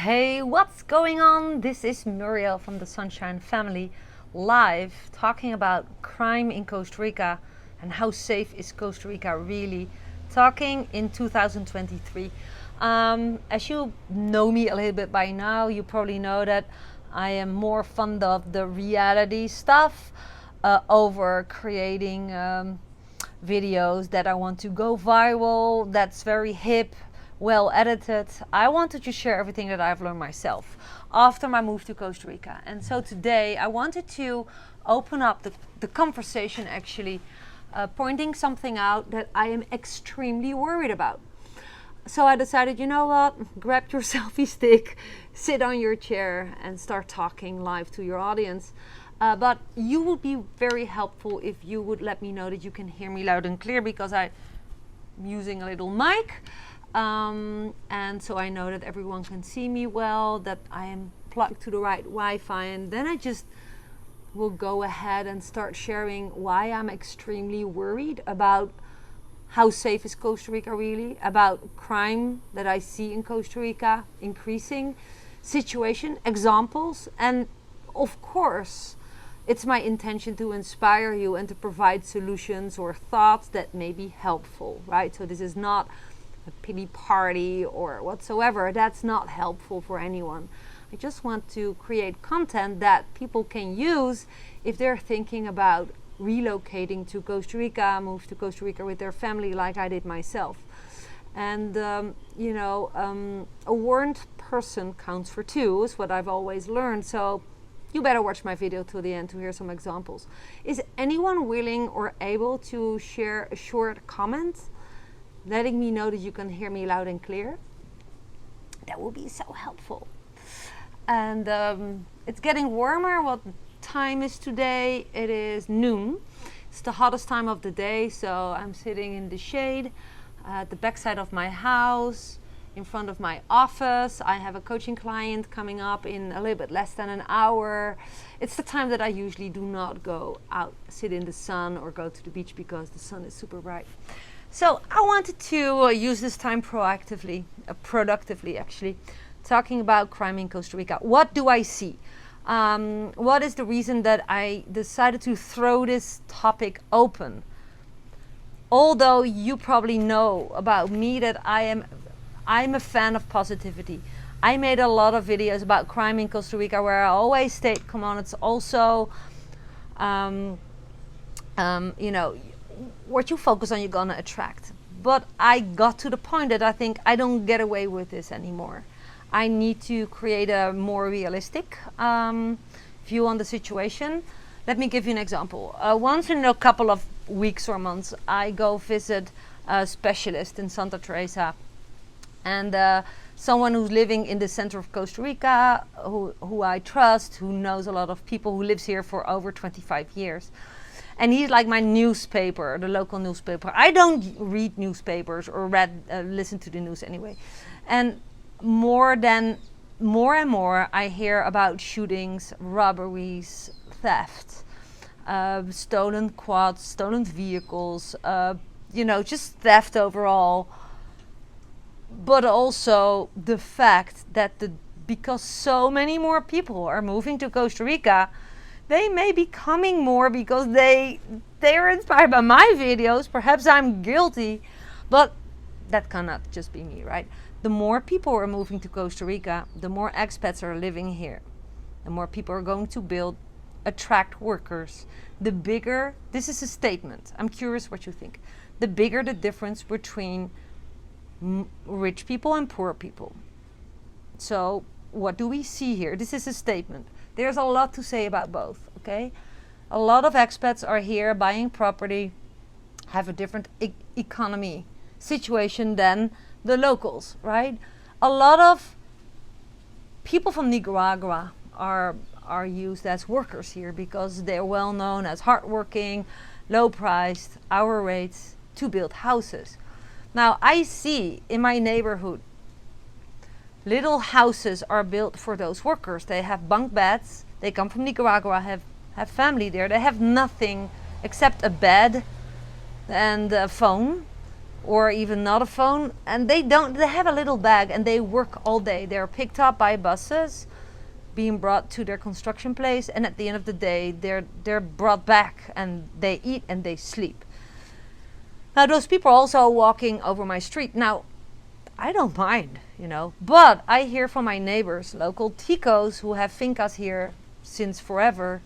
Hey, what's going on? This is Muriel from the Sunshine Family, live talking about crime in Costa Rica and how safe is Costa Rica really, talking in 2023. As you know me a little bit by now, you probably know that I am more fond of the reality stuff over creating videos that I want to go viral, that's very hip, well edited. I wanted to share everything that I've learned myself after my move to Costa Rica. And so today I wanted to open up the conversation, actually pointing something out that I am extremely worried about. So I decided, you know what, grab your selfie stick, sit on your chair and start talking live to your audience. But you would be very helpful if you would let me know that you can hear me loud and clear, because I'm using a little mic. And so I know that everyone can see me well, that I am plugged to the right Wi-Fi, and then I just will go ahead and start sharing why I'm extremely worried about how safe is Costa Rica really, about crime that I see in Costa Rica, increasing situation, examples, and of course it's my intention to inspire you and to provide solutions or thoughts that may be helpful, right? So this is not a pity party or whatsoever. That's not helpful for anyone. I just want to create content that people can use if they're thinking about relocating to Costa Rica, move to Costa Rica with their family like I did myself. And a warned person counts for two is what I've always learned. So you better watch my video till the end to hear some examples. Is anyone willing or able to share a short comment letting me know that you can hear me loud and clear? That will be so helpful. And it's getting warmer. What time is today? It is noon. It's the hottest time of the day, so I'm sitting in the shade at the backside of my house, in front of my office. I have a coaching client coming up in a little bit less than an hour. It's the time that I usually do not go out, sit in the sun or go to the beach because the sun is super bright. So I wanted to use this time proactively, productively actually, talking about crime in Costa Rica. What do I see? What is the reason that I decided to throw this topic open? Although you probably know about me that I'm a fan of positivity. I made a lot of videos about crime in Costa Rica where I always state, come on, it's also, what you focus on, you're gonna attract. But I got to the point that I think I don't get away with this anymore. I need to create a more realistic view on the situation. Let me give you an example. Once in a couple of weeks or months, I go visit a specialist in Santa Teresa, and someone who's living in the center of Costa Rica, who I trust, who knows a lot of people, who lives here for over 25 years. And he's like my newspaper, the local newspaper. I don't read newspapers or listen to the news anyway. And more and more I hear about shootings, robberies, theft, stolen quads, stolen vehicles, just theft overall. But also the fact that because so many more people are moving to Costa Rica, they may be coming more because they're inspired by my videos. Perhaps I'm guilty, but that cannot just be me, right? The more people are moving to Costa Rica, the more expats are living here. The more people are going to attract workers. The bigger, this is a statement, I'm curious what you think. The bigger the difference between rich people and poor people. So what do we see here? This is a statement. There's a lot to say about both, okay? A lot of expats are here buying property, have a different economy situation than the locals, right? A lot of people from Nicaragua are used as workers here because they're well known as hardworking, low priced, hour rates to build houses. Now I see in my neighborhood little houses are built for those workers. They have bunk beds. They come from Nicaragua, have family there. They have nothing except a bed and a phone or even not a phone, and they have a little bag and they work all day. They're picked up by buses, being brought to their construction place, and at the end of the day they're brought back and they eat and they sleep. Now those people are also walking over my street. Now I don't mind, but I hear from my neighbors, local ticos who have fincas here since forever.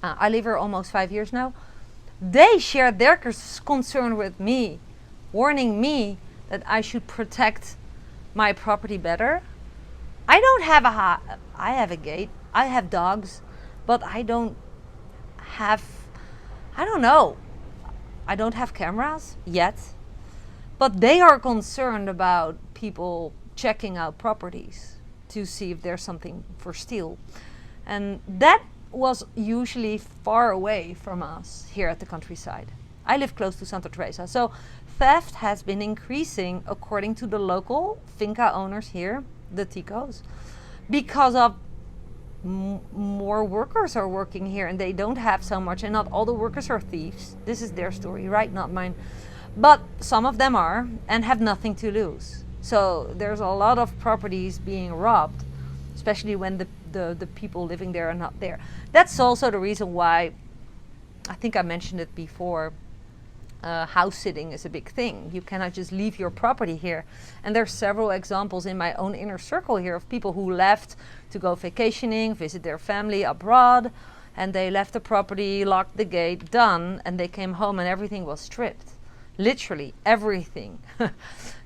I live here almost 5 years now. They share their concern with me, warning me that I should protect my property better. I don't have I have a gate, I have dogs, but I don't have cameras yet. But they are concerned about people checking out properties to see if there's something for steal. And that was usually far away from us here at the countryside. I live close to Santa Teresa, so theft has been increasing according to the local finca owners here, the ticos, because of more workers are working here and they don't have so much, and not all the workers are thieves. This is their story, right? Not mine. But some of them are and have nothing to lose. So there's a lot of properties being robbed, especially when the people living there are not there. That's also the reason why, I think I mentioned it before, house sitting is a big thing. You cannot just leave your property here. And there's several examples in my own inner circle here of people who left to go vacationing, visit their family abroad, and they left the property, locked the gate, done, and they came home and everything was stripped. Literally everything.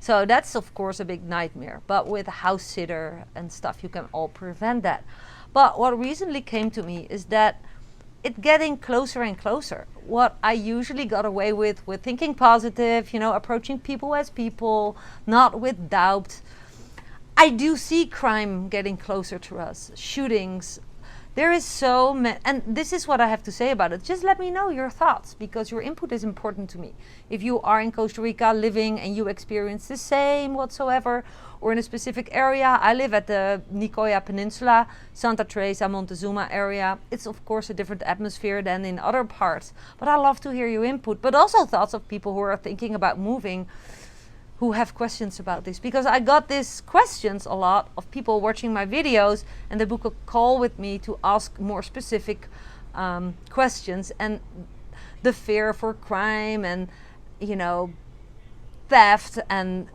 So that's of course a big nightmare. But with a house sitter and stuff, you can all prevent that. But what recently came to me is that it's getting closer and closer. What I usually got away with thinking positive, approaching people as people, not with doubt. I do see crime getting closer to us, shootings. There is so many, and this is what I have to say about it. Just let me know your thoughts, because your input is important to me. If you are in Costa Rica living and you experience the same whatsoever, or in a specific area. I live at the Nicoya Peninsula, Santa Teresa, Montezuma area. It's of course a different atmosphere than in other parts, but I love to hear your input, but also thoughts of people who are thinking about moving, who have questions about this, because I got these questions a lot of people watching my videos, and they book a call with me to ask more specific questions, and the fear for crime and theft, and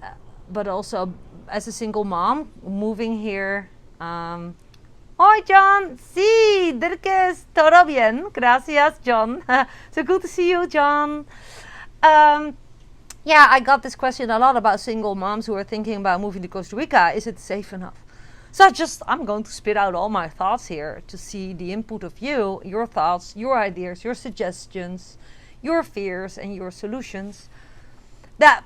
but also as a single mom moving here. Hoi John, sí, Dirk is todo bien, gracias John. So good to see you, John. Yeah, I got this question a lot about single moms who are thinking about moving to Costa Rica. Is it safe enough? So I'm going to spit out all my thoughts here to see the input of you, your thoughts, your ideas, your suggestions, your fears and your solutions. That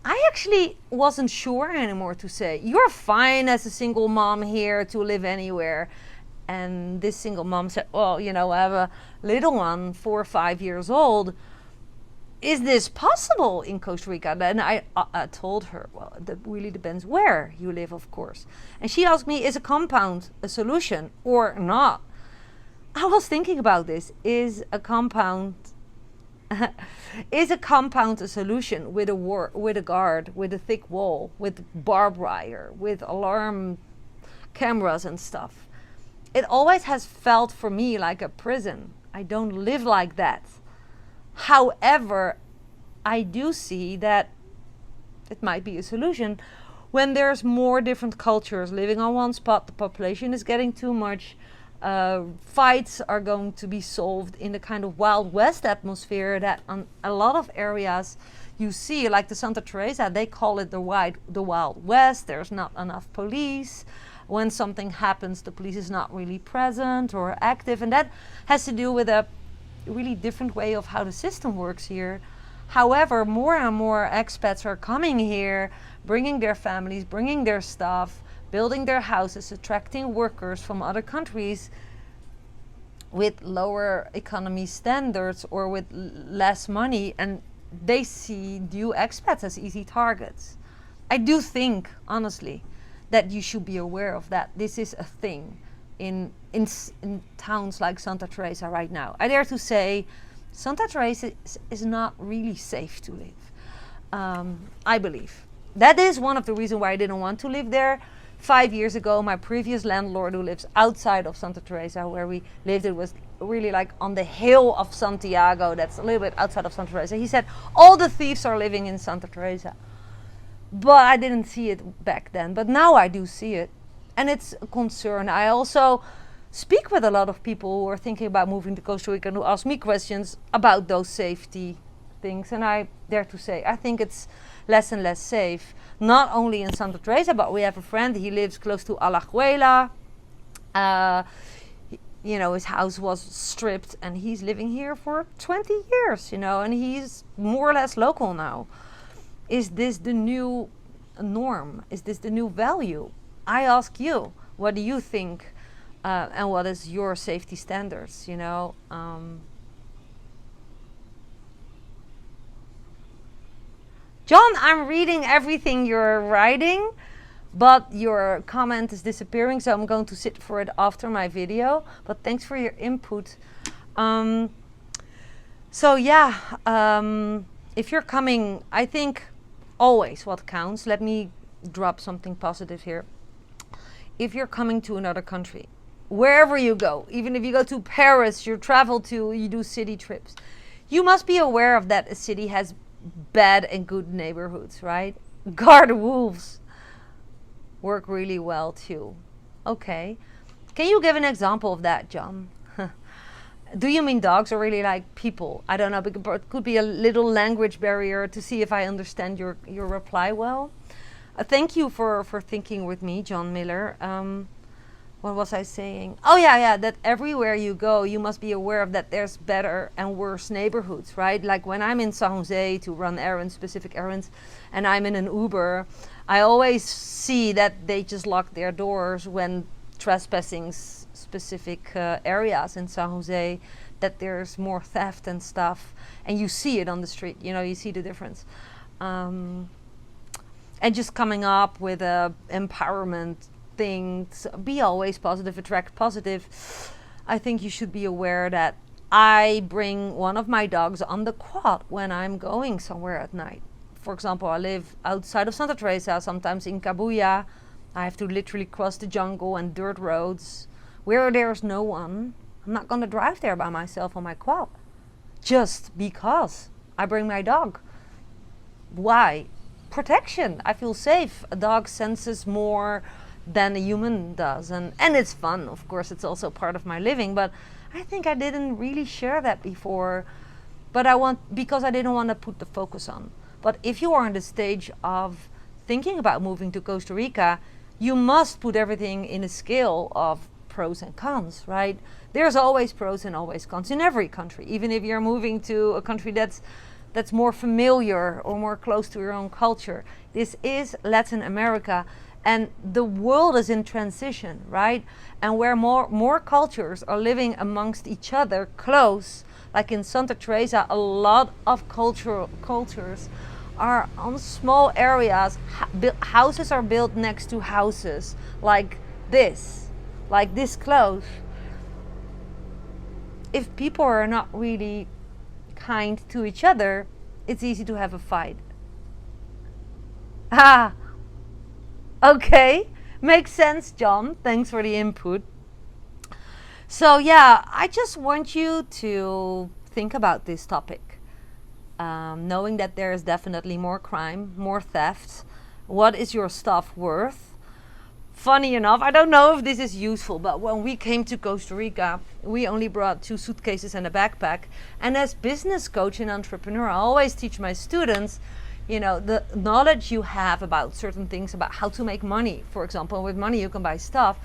I actually wasn't sure anymore to say. You're fine as a single mom here to live anywhere. And this single mom said, well, I have a little one, 4 or 5 years old. Is this possible in Costa Rica? Then I told her, well, that really depends where you live, of course. And she asked me, is a compound a solution or not? I was thinking about this. Is a compound a solution with a guard, with a thick wall, with barbed wire, with alarm cameras and stuff? It always has felt for me like a prison. I don't live like that. However, I do see that it might be a solution when there's more different cultures living on one spot. The population is getting too much. Fights are going to be solved in the kind of Wild West atmosphere that on a lot of areas you see, like the Santa Teresa, they call it the Wild West. There's not enough police. When something happens, the police is not really present or active, and that has to do with a really different way of how the system works here. However, more and more expats are coming here, bringing their families, bringing their stuff, building their houses, attracting workers from other countries with lower economy standards or with less money, and they see new expats as easy targets. I do think, honestly, that you should be aware of that. This is a thing in towns like Santa Teresa right now. I dare to say Santa Teresa is not really safe to live. I believe. That is one of the reasons why I didn't want to live there. 5 years ago, my previous landlord, who lives outside of Santa Teresa, where we lived, it was really like on the hill of Santiago, that's a little bit outside of Santa Teresa. He said, all the thieves are living in Santa Teresa. But I didn't see it back then. But now I do see it. And it's a concern. I also speak with a lot of people who are thinking about moving to Costa Rica and who ask me questions about those safety things. And I dare to say, I think it's less and less safe. Not only in Santa Teresa, but we have a friend, he lives close to Alajuela. His house was stripped and he's living here for 20 years, and he's more or less local now. Is this the new norm? Is this the new value? I ask you, what do you think? And what is your safety standards, John, I'm reading everything you're writing, but your comment is disappearing, so I'm going to sit for it after my video. But thanks for your input. If you're coming, I think always what counts. Let me drop something positive here. If you're coming to another country, wherever you go, even if you go to Paris, you do city trips, you must be aware of that a city has bad and good neighborhoods, right? Guard wolves work really well too. Okay. Can you give an example of that, John? Do you mean dogs or really like people? I don't know, but it could be a little language barrier to see if I understand your reply well. Thank you for thinking with me, John Miller. What was I saying? Oh, yeah, that everywhere you go, you must be aware of that there's better and worse neighborhoods, right? Like when I'm in San Jose to run errands, specific errands, and I'm in an Uber, I always see that they just lock their doors when trespassing specific areas in San Jose, that there's more theft and stuff. And you see it on the street, you see the difference. And just coming up with a empowerment things, be always positive, attract positive. I think you should be aware that I bring one of my dogs on the quad when I'm going somewhere at night. For example, I live outside of Santa Teresa, sometimes in Cabuya. I have to literally cross the jungle and dirt roads where there's no one. I'm not going to drive there by myself on my quad just because I bring my dog. Why? Protection. I feel safe. A dog senses more than a human does, and it's fun. Of course, it's also part of my living, but I think I didn't really share that before, but because I didn't want to put the focus on. But if you are in the stage of thinking about moving to Costa Rica, you must put everything in a scale of pros and cons, right? There's always pros and always cons in every country, even if you're moving to a country that's more familiar or more close to your own culture. This is Latin America, and the world is in transition, right? And where more cultures are living amongst each other close, like in Santa Teresa, a lot of cultures are on small areas. Houses are built next to houses like this close. If people are not really kind to each other, it's easy to have a fight. Okay, makes sense, John. Thanks for the input. So yeah, I just want you to think about this topic, knowing that there is definitely more crime, more theft. What is your stuff worth? Funny enough, I don't know if this is useful, but when we came to Costa Rica, we only brought 2 suitcases and a backpack. And as business coach and entrepreneur, I always teach my students, the knowledge you have about certain things, about how to make money. For example, with money you can buy stuff.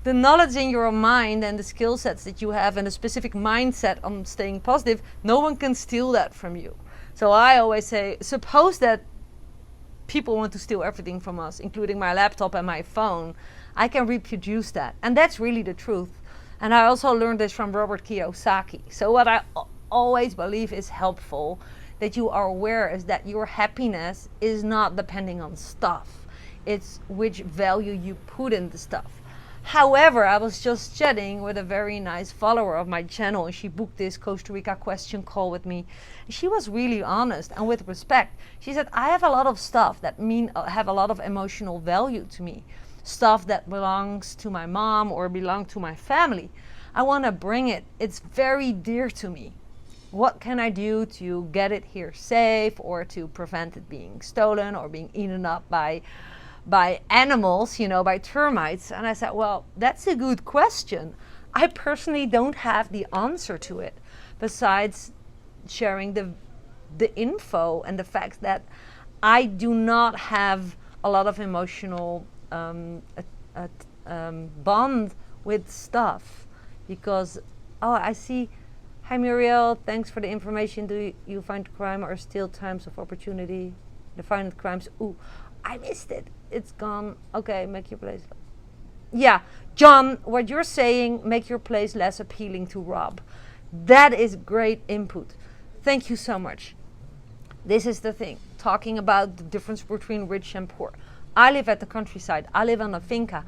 The knowledge in your mind and the skill sets that you have and a specific mindset on staying positive, no one can steal that from you. So I always say, suppose that people want to steal everything from us, including my laptop and my phone. I can reproduce that. And that's really the truth. And I also learned this from Robert Kiyosaki. So what I always believe is helpful, that you are aware, is that your happiness is not depending on stuff. It's which value you put in the stuff. However, I was just chatting with a very nice follower of my channel, and she booked this Costa Rica question call with me. She was really honest and with respect. She said, I have a lot of stuff that have a lot of emotional value to me. Stuff that belongs to my mom or belong to my family. I want to bring it. It's very dear to me. What can I do to get it here safe, or to prevent it being stolen or being eaten up by animals, by termites? And I said, well, that's a good question. I personally don't have the answer to it, besides sharing the info and the fact that I do not have a lot of emotional bond with stuff, because I see. Hi Muriel, thanks for the information. Do you find crime or steal times of opportunity? The violent crimes. Ooh, I missed it. It's gone. Okay, make your place. Yeah, John, what you're saying, make your place less appealing to rob. That is great input. Thank you so much. This is the thing, talking about the difference between rich and poor. I live at the countryside. I live on a finca,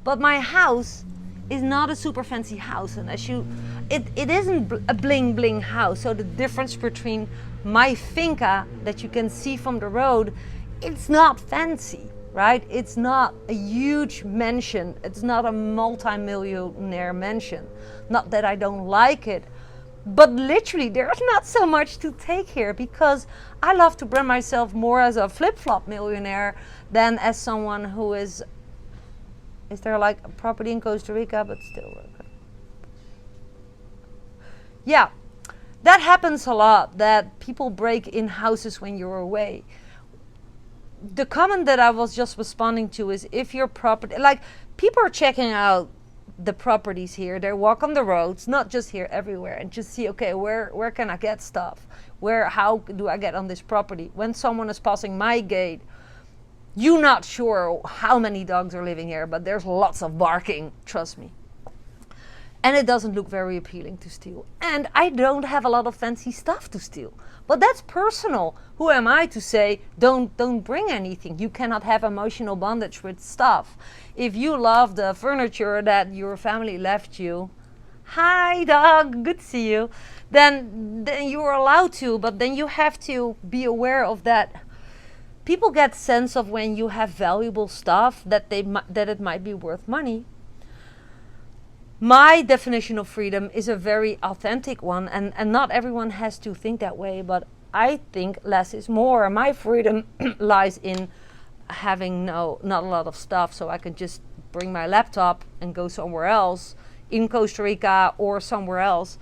but my house is not a super fancy house, and it isn't a bling bling house. So the difference between my finca that you can see from the road, it's not fancy, right? It's not a huge mansion. It's not a multi-millionaire mansion. Not that I don't like it, but literally there's not so much to take here, because I love to brand myself more as a flip-flop millionaire than as someone who is there like a property in Costa Rica, but still okay. Yeah, that happens a lot, that people break in houses when you're away. The comment that I was just responding to is, if your property, like, people are checking out the properties here, they walk on the roads, not just here, everywhere, and just see, okay, where can I get stuff? How do I get on this property? When someone is passing my gate, you're not sure how many dogs are living here, but there's lots of barking, trust me. And it doesn't look very appealing to steal. And I don't have a lot of fancy stuff to steal. But that's personal. Who am I to say, don't bring anything? You cannot have emotional bondage with stuff. If you love the furniture that your family left you, hi dog, good to see you, then you're allowed to, but then you have to be aware of that. People get sense of when you have valuable stuff that it might be worth money. My definition of freedom is a very authentic one, and not everyone has to think that way, but I think less is more. My freedom lies in having not a lot of stuff, so I can just bring my laptop and go somewhere else, in Costa Rica or somewhere else.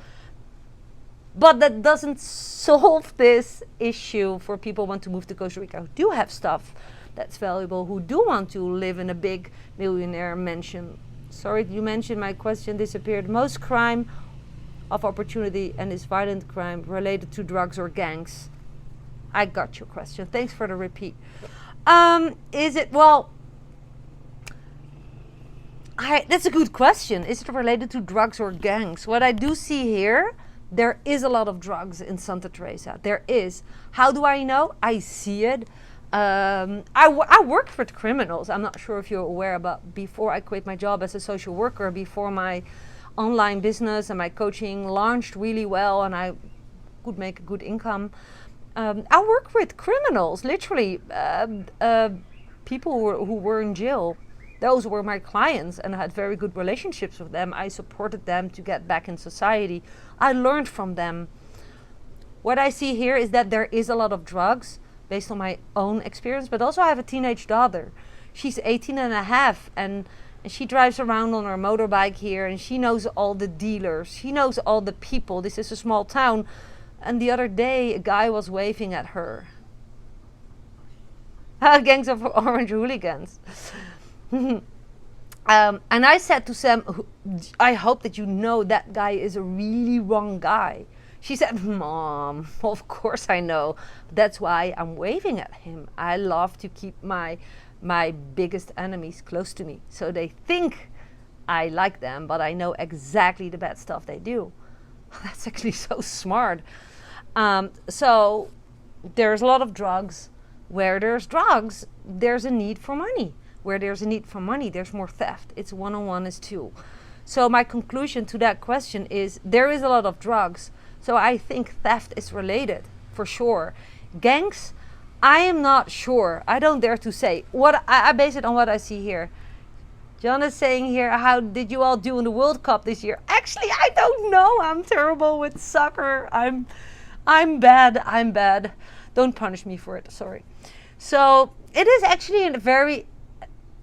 But that doesn't solve this issue for people who want to move to Costa Rica, who do have stuff that's valuable, who do want to live in a big millionaire mansion. Sorry, you mentioned my question disappeared. Most crime of opportunity and is violent crime related to drugs or gangs? I got your question. Thanks for the repeat. That's a good question. Is it related to drugs or gangs? What I do see here, there is a lot of drugs in Santa Teresa. There is. How do I know? I see it. I worked with criminals. I'm not sure if you're aware, but before I quit my job as a social worker, before my online business and my coaching launched really well and I could make a good income, I worked with criminals, literally people who were in jail. Those were my clients, and I had very good relationships with them. I supported them to get back in society. I learned from them. What I see here is that there is a lot of drugs based on my own experience, but also I have a teenage daughter. She's 18 and a half, and she drives around on her motorbike here, and she knows all the dealers. She knows all the people. This is a small town. And the other day, a guy was waving at her. Gangs of orange hooligans. And I said to Sam, I hope that you know that guy is a really wrong guy. She said, Mom, of course I know. That's why I'm waving at him. I love to keep my biggest enemies close to me. So they think I like them, but I know exactly the bad stuff they do. That's actually so smart. So there's a lot of drugs. Where there's drugs, there's a need for money. where there's a need for money, there's more theft. It's 1-on-1 is 2. So my conclusion to that question is there is a lot of drugs. So I think theft is related, for sure. Gangs, I am not sure. I don't dare to say. What I base it on what I see here. John is saying here, how did you all do in the World Cup this year? Actually, I don't know. I'm terrible with soccer. I'm bad. Don't punish me for it. Sorry. So it is actually a very...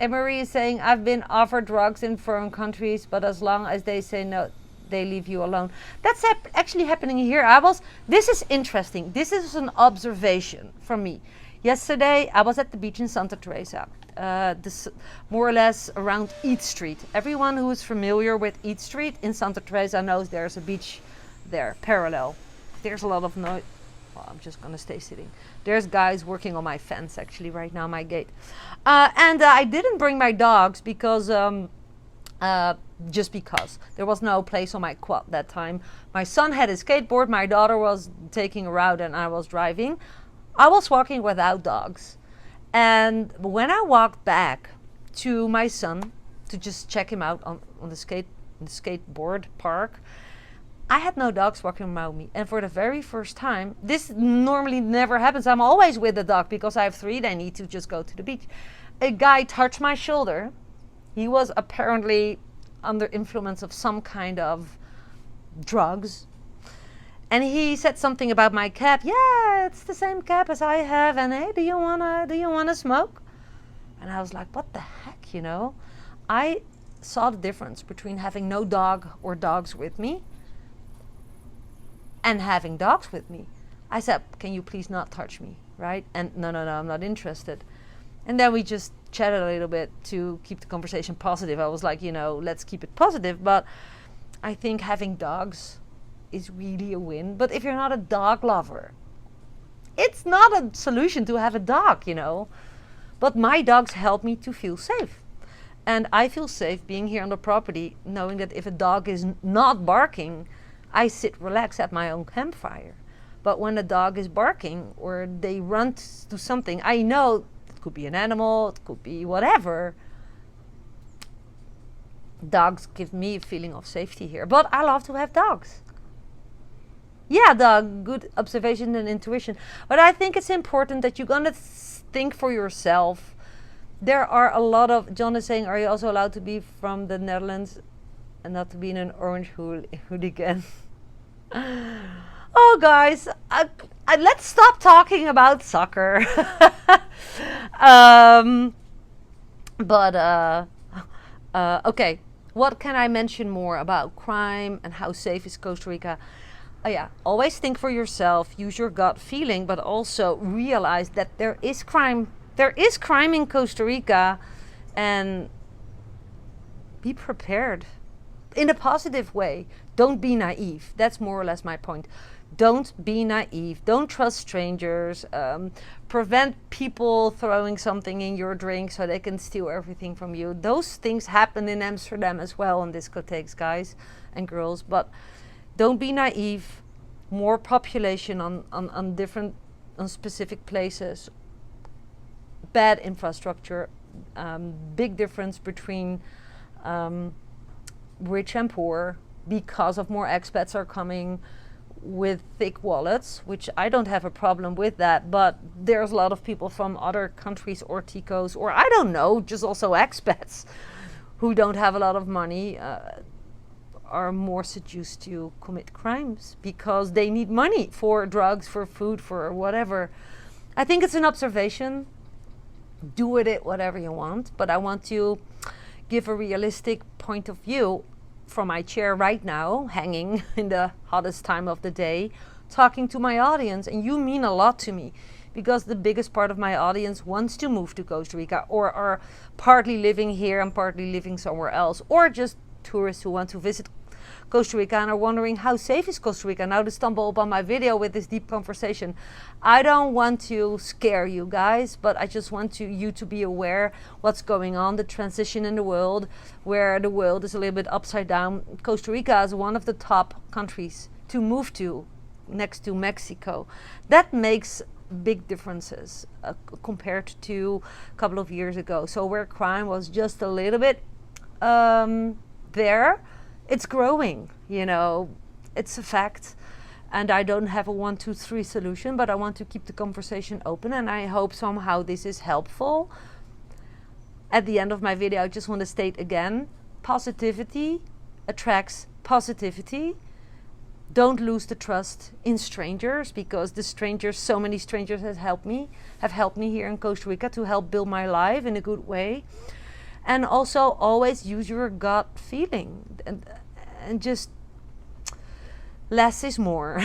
Emery is saying, I've been offered drugs in foreign countries, but as long as they say no, they leave you alone. That's actually happening here. This is interesting. This is an observation from me. Yesterday, I was at the beach in Santa Teresa, more or less around Eat Street. Everyone who is familiar with Eat Street in Santa Teresa knows there's a beach there, parallel. There's a lot of noise. Well, I'm just going to stay sitting. There's guys working on my fence, actually, right now, my gate. And I didn't bring my dogs because, just because. There was no place on my quad that time. My son had a skateboard, my daughter was taking a route, and I was driving. I was walking without dogs. And when I walked back to my son to just check him out on the skateboard park, I had no dogs walking around me. And for the very first time, this normally never happens. I'm always with the dog because I have 3. They need to just go to the beach. A guy touched my shoulder. He was apparently under influence of some kind of drugs. And he said something about my cap. Yeah, it's the same cap as I have. And hey, do you wanna smoke? And I was like, what the heck, you know? I saw the difference between having no dog or dogs with me and having dogs with me. I said, can you please not touch me, right? And no, I'm not interested. And then we just chatted a little bit to keep the conversation positive. I was like, let's keep it positive. But I think having dogs is really a win. But if you're not a dog lover, it's not a solution to have a dog, But my dogs help me to feel safe. And I feel safe being here on the property, knowing that if a dog is not barking, I sit relaxed at my own campfire. But when a dog is barking or they run to something, I know it could be an animal, it could be whatever. Dogs give me a feeling of safety here. But I love to have dogs. Yeah, dog, good observation and intuition. But I think it's important that you're going to think for yourself. There are a lot of... John is saying, are you also allowed to be from the Netherlands and not to be in an orange hooligan? Oh, guys, let's stop talking about soccer. Okay, what can I mention more about crime and how safe is Costa Rica? Yeah, always think for yourself, use your gut feeling, but also realize that there is crime. There is crime in Costa Rica, and be prepared in a positive way. Don't be naive. That's more or less my point. Don't be naive. Don't trust strangers. Prevent people throwing something in your drink so they can steal everything from you. Those things happen in Amsterdam as well on discotheques, guys and girls. But don't be naive. More population on specific places. Bad infrastructure. Big difference between rich and poor, because of more expats are coming with thick wallets, which I don't have a problem with that, but there's a lot of people from other countries or ticos, or I don't know, just also expats who don't have a lot of money, are more seduced to commit crimes because they need money for drugs, for food, for whatever. I think it's an observation. Do with it whatever you want, but I want to give a realistic point of view from my chair right now, hanging in the hottest time of the day, talking to my audience. And you mean a lot to me, because the biggest part of my audience wants to move to Costa Rica, or are partly living here and partly living somewhere else, or just tourists who want to visit Costa Rica and are wondering how safe is Costa Rica. Now to stumble upon my video with this deep conversation. I don't want to scare you guys, but I just want you to be aware what's going on, the transition in the world, where the world is a little bit upside down. Costa Rica is one of the top countries to move to, next to Mexico. That makes big differences compared to a couple of years ago. So where crime was just a little bit there, it's growing, you know, it's a fact. And I don't have a 1, 2, 3 solution, but I want to keep the conversation open, and I hope somehow this is helpful. At the end of my video, I just want to state again, positivity attracts positivity. Don't lose the trust in strangers, because the strangers, so many strangers have helped me here in Costa Rica to help build my life in a good way. And also always use your gut feeling, and just less is more.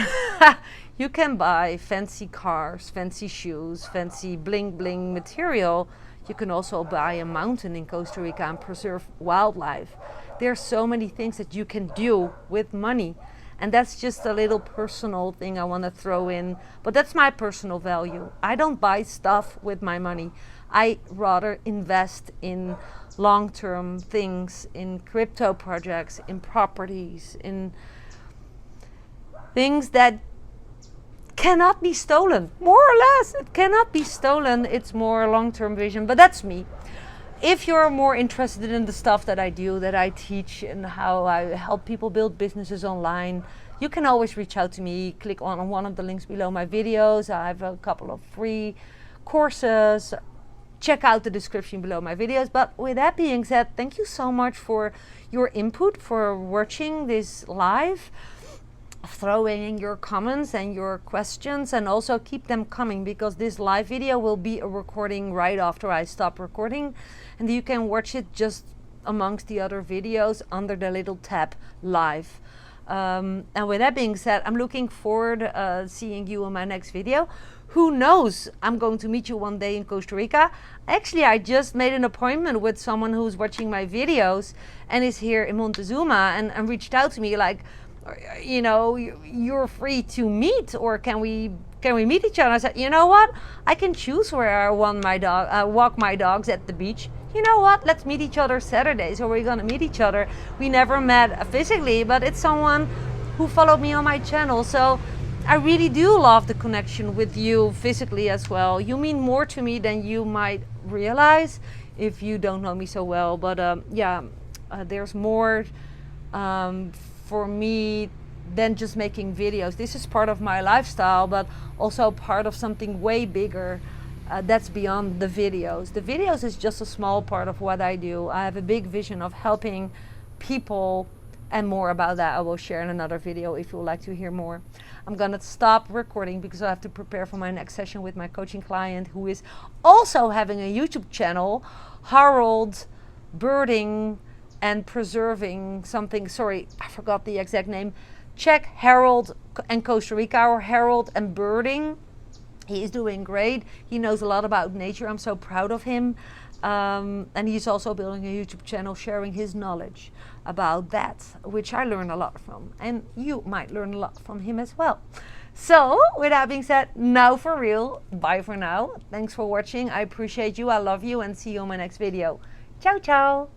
You can buy fancy cars, fancy shoes, fancy bling bling material. You can also buy a mountain in Costa Rica and preserve wildlife. There are so many things that you can do with money. And that's just a little personal thing I want to throw in. But that's my personal value. I don't buy stuff with my money. I rather invest in long-term things, in crypto projects, in properties, in things that cannot be stolen. More or less, it cannot be stolen. It's more long-term vision, but that's me. If you're more interested in the stuff that I do, that I teach, and how I help people build businesses online, you can always reach out to me. Click on one of the links below my videos. I have a couple of free courses. Check out the description below my videos. But with that being said, thank you so much for your input, for watching this live. Throw in your comments and your questions, and also keep them coming, because this live video will be a recording right after I stop recording, and you can watch it just amongst the other videos under the little tab live. And with that being said, I'm looking forward seeing you in my next video. Who knows, I'm going to meet you one day in Costa Rica. Actually, I just made an appointment with someone who's watching my videos and is here in Montezuma, and reached out to me like, you know, you're free to meet, or can we meet each other? I said, you know what, I can choose where I want my dog, walk my dogs at the beach. You know what, let's meet each other Saturday. So we're gonna meet each other. We never met physically, but it's someone who followed me on my channel. So I really do love the connection with you physically as well. You mean more to me than you might realize if you don't know me so well. But there's more for me than just making videos. This is part of my lifestyle, but also part of something way bigger that's beyond the videos. The videos is just a small part of what I do. I have a big vision of helping people, and more about that I will share in another video if you would like to hear more. I'm gonna stop recording because I have to prepare for my next session with my coaching client, who is also having a YouTube channel, Harold Birding and Preserving something. Sorry, I forgot the exact name. Check Harold and Costa Rica, or Harold and Birding. He is doing great. He knows a lot about nature. I'm so proud of him. And he's also building a YouTube channel sharing his knowledge about that, which I learn a lot from. And you might learn a lot from him as well. So with that being said, now for real, bye for now. Thanks for watching. I appreciate you. I love you, and see you in my next video. Ciao, ciao.